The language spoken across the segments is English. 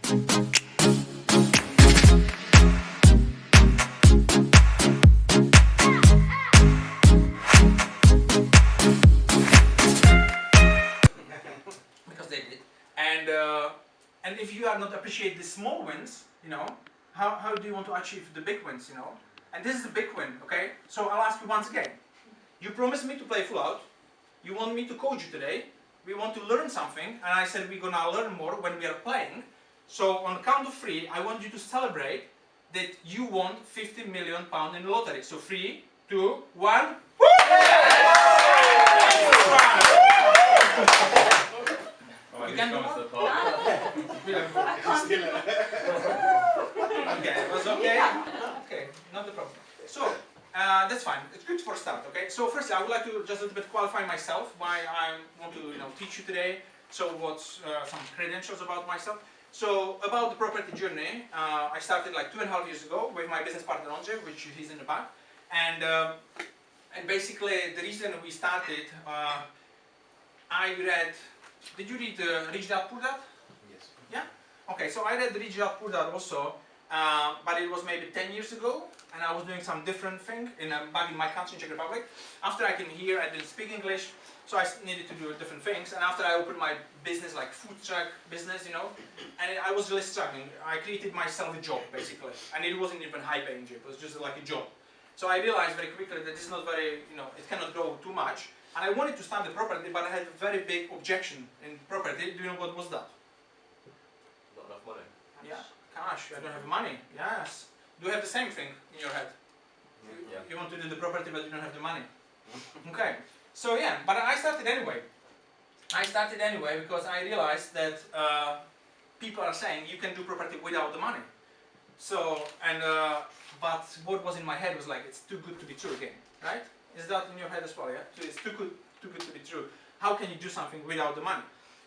Because they did. And if you are not appreciate the small wins, you know, how do you want to achieve the big wins, you know? And this is the big win, okay? So I'll ask you once again. You promised me to play full out. You want me to coach you today. We want to learn something, and I said we're gonna learn more when we are playing. So on the count of 3, I want you to celebrate that you won £50 million in the lottery. So 3, 2, 1. Woo! You can do one? Okay, it was okay? Okay, not the problem. So, that's fine. It's good for a start, okay? So firstly, I would like to just a little bit qualify myself, why I want to teach you today. So what's some credentials about myself. So about the property journey, I started like 2.5 years ago with my business partner Andre, which he's in the back. And basically the reason we started, I read, did you read Rich Dad Poor Dad? Yes. Yeah? Okay, so I read Rich Dad Poor Dad also, but it was maybe 10 years ago, and I was doing some different thing back in my country, in Czech Republic. After I came here, I didn't speak English, so I needed to do different things. And after I opened my business, like food truck business, you know, and I was really struggling. I created myself a job, basically, and it wasn't even high-paying job, it was just like a job. So I realized very quickly that this is not very, it cannot grow too much. And I wanted to start the property, but I had a very big objection in property. Do you know what was that? Not enough money. Yeah, cash. I don't have money. Yes. Do you have the same thing in your head? Yeah. You want to do the property, but you don't have the money. Okay. So yeah, but I started anyway. I started anyway because I realized that people are saying you can do property without the money. So but what was in my head was like, it's too good to be true again, right? Is that in your head as well? Yeah. So it's too good to be true. How can you do something without the money?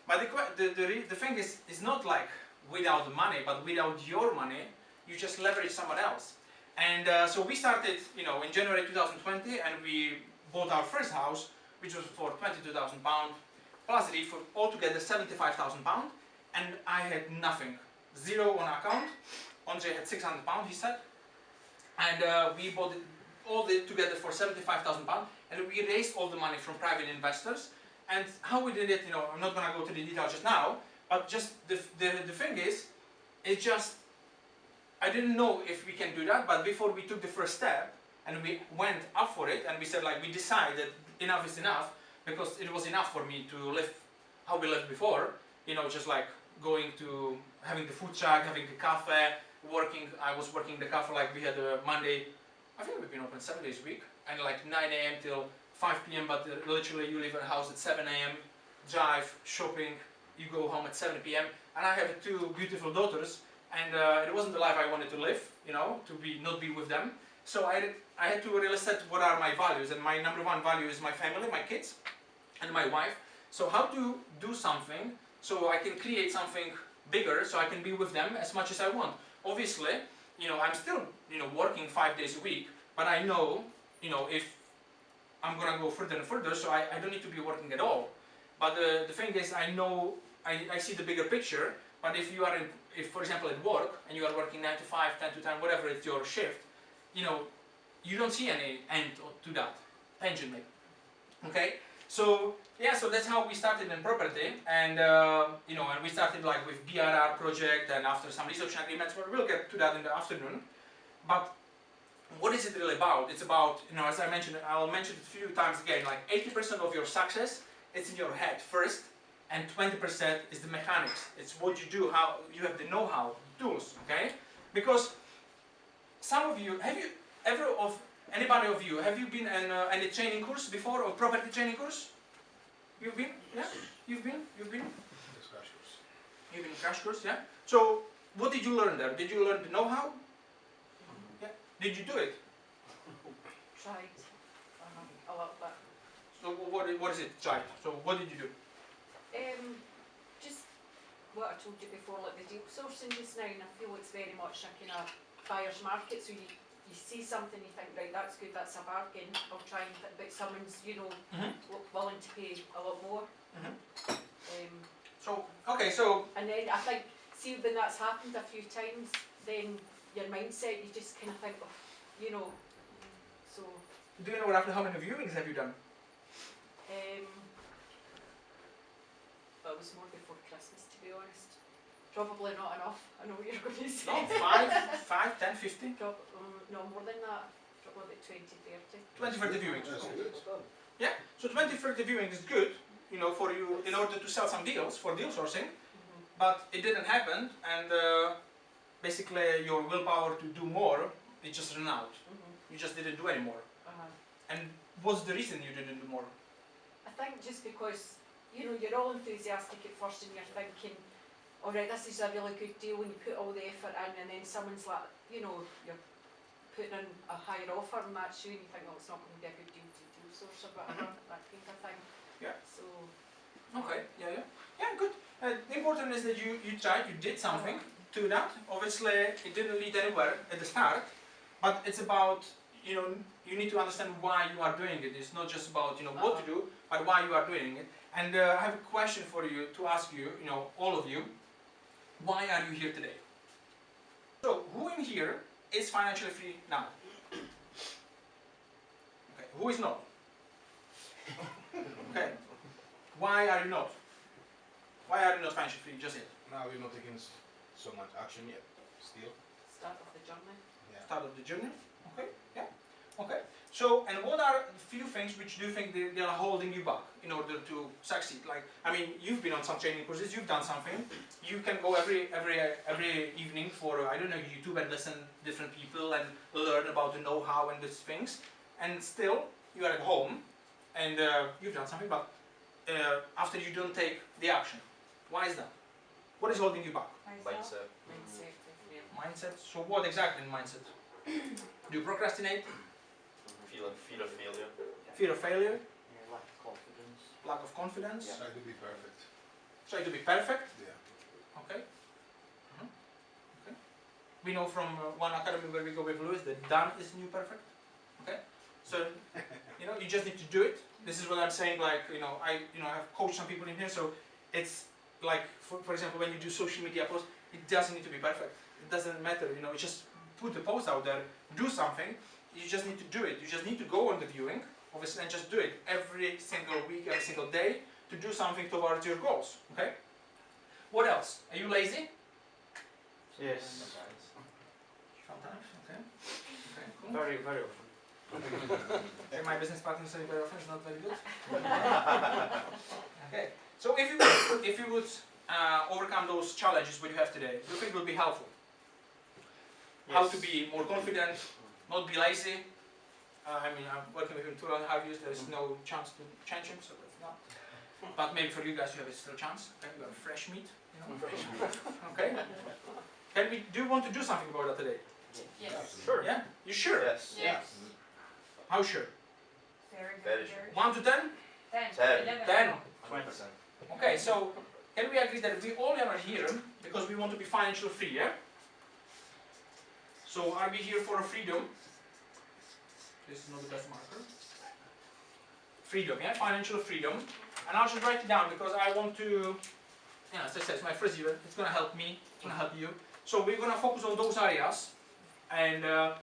But the thing is, it's not like without the money, but without your money, you just leverage someone else. And so we started, in January 2020, and we bought our first house, which was for £22,000 plus REIT for altogether £75,000, and I had nothing, zero on account. Andre had £600, he said, and we bought it all together for £75,000, and we raised all the money from private investors. And how we did it, I'm not going to go to the details just now, but just the thing is, it's just, I didn't know if we can do that, but before we took the first step, and we went up for it, and we said, like, we decided enough is enough, because it was enough for me to live how we lived before, just like going to having the food truck, having the cafe, I was working the cafe, like we had a Monday, I think we've been open 7 days a week, and like 9 a.m. till 5 p.m, but literally you leave a house at 7 a.m, drive, shopping, you go home at 7 p.m, and I have 2 beautiful daughters, and it wasn't the life I wanted to live, not be with them. So I had to really set what are my values, and my number 1 value is my family, my kids, and my wife. So how to do something so I can create something bigger, so I can be with them as much as I want. Obviously, I'm still, working 5 days a week, but I know, if I'm gonna go further and further, so I don't need to be working at all. But the thing is, I know, I see the bigger picture, but if you are if for example at work, and you are working 9 to 5, 10 to 10, whatever it's your shift, you don't see any end to that, tangent maybe, okay? So, yeah, so that's how we started in property, and and we started like with BRR project, and after some research agreements, we'll get to that in the afternoon. But what is it really about? It's about, as I mentioned, I'll mention it a few times again, like 80% of your success, it's in your head first, and 20% is the mechanics. It's what you do, how you have the know-how, tools, okay? Because some of you, anybody of you, have you been in any training course before, or property training course? You've been? Yeah? You've been? You've been in crash course, yeah? So, what did you learn there? Did you learn the know-how? Yeah? Did you do it? Tried. A lot, but So, what is it, tried? So, what did you do? just what I told you before, like the deal sourcing just now, and I feel it's very much a kind of buyer's market. So you see something, you think, right, that's good, that's a bargain. I'll try and, but someone's willing to pay a lot more. So, okay, so and then I think see when that's happened a few times, then your mindset, you just kind of think, oh, you know, so. Do you know roughly how many viewings have you done? Well, it was more before Christmas, to be honest. Probably not enough. I know what you're going to say. No, 5, 10, 15? No, more than that. Probably about 20, 30. 20, 30 viewings. That's Okay. good. Well done. Yeah, so 20, 30 viewings is good, you know, for you in order to sell some deals for deal sourcing, but it didn't happen, and basically your willpower to do more, it just ran out. You just didn't do anymore. And what's the reason you didn't do more? I think just because, you know, you're all enthusiastic at first and you're thinking, alright, this is a really good deal, and you put all the effort in, and then someone's like, you know, you're putting in a higher offer and that's you, and you think, oh, it's not going to be a good deal to deal source or whatever, that kind of thing. Yeah. So. Okay, yeah, good. The important is that you tried, you did something to that. Obviously, it didn't lead anywhere at the start, but it's about, you know, you need to understand why you are doing it. It's not just about, you know, what to do, but why you are doing it. And I have a question for you to ask you, you know, all of you. Why are you here today? So, who in here is financially free now? Okay, who is not? Okay, why are you not? Why are you not financially free just yet? Now we're not taking so much action yet. Still. Start of the journey. Yeah. Start of the journey? Okay, yeah, okay. So, and what are a few things which do you think they are holding you back in order to succeed? Like, I mean, you've been on some training courses, you've done something. You can go every evening for, I don't know, YouTube and listen to different people and learn about the know-how and these things. And still, you are at home and you've done something, but after you don't take the action. Why is that? What is holding you back? Mindset. Mindset, definitely. Mindset. So what exactly in mindset? Do you procrastinate? Fear of failure. Fear of failure? Yeah, lack of confidence. Lack of confidence? Try to be perfect. Try to be perfect? Yeah. Okay. Okay. We know from one academy where we go with Lewis that done is new perfect. Okay. So you know, you just need to do it. This is what I'm saying. Like, you know, I have coached some people in here, so it's like, for example, when you do social media posts, it doesn't need to be perfect. It doesn't matter. You know, you just put the post out there, do something. You just need to do it. You just need to go on the viewing, obviously, and just do it every single week, every single day to do something towards your goals. Okay. What else? Are you lazy? Yes. Sometimes. Okay. Okay. Cool. Very, very often. Okay, my business partner say very often is not very good. Okay. So if you would overcome those challenges what you have today, do you think it will be helpful? How to be more confident, not be lazy. I mean, I'm working with him 2.5 years. There is no chance to change him, so that's not. But maybe for you guys, you have still a chance. Okay, you are fresh meat. You know? Okay. Do you want to do something about that today? Yes. Sure. Yeah. You sure? Yes. Yes. How sure? Very sure. 1 to 10? 10. 10. 20%. Okay, so can we agree that we all are here because we want to be financially free, yeah? So are we here for a freedom? This is not the best marker. Freedom, yeah? Financial freedom. And I'll just write it down because I want to, yeah, as I said, it's my first year. It's going to help me, it's going to help you. So we're going to focus on those areas and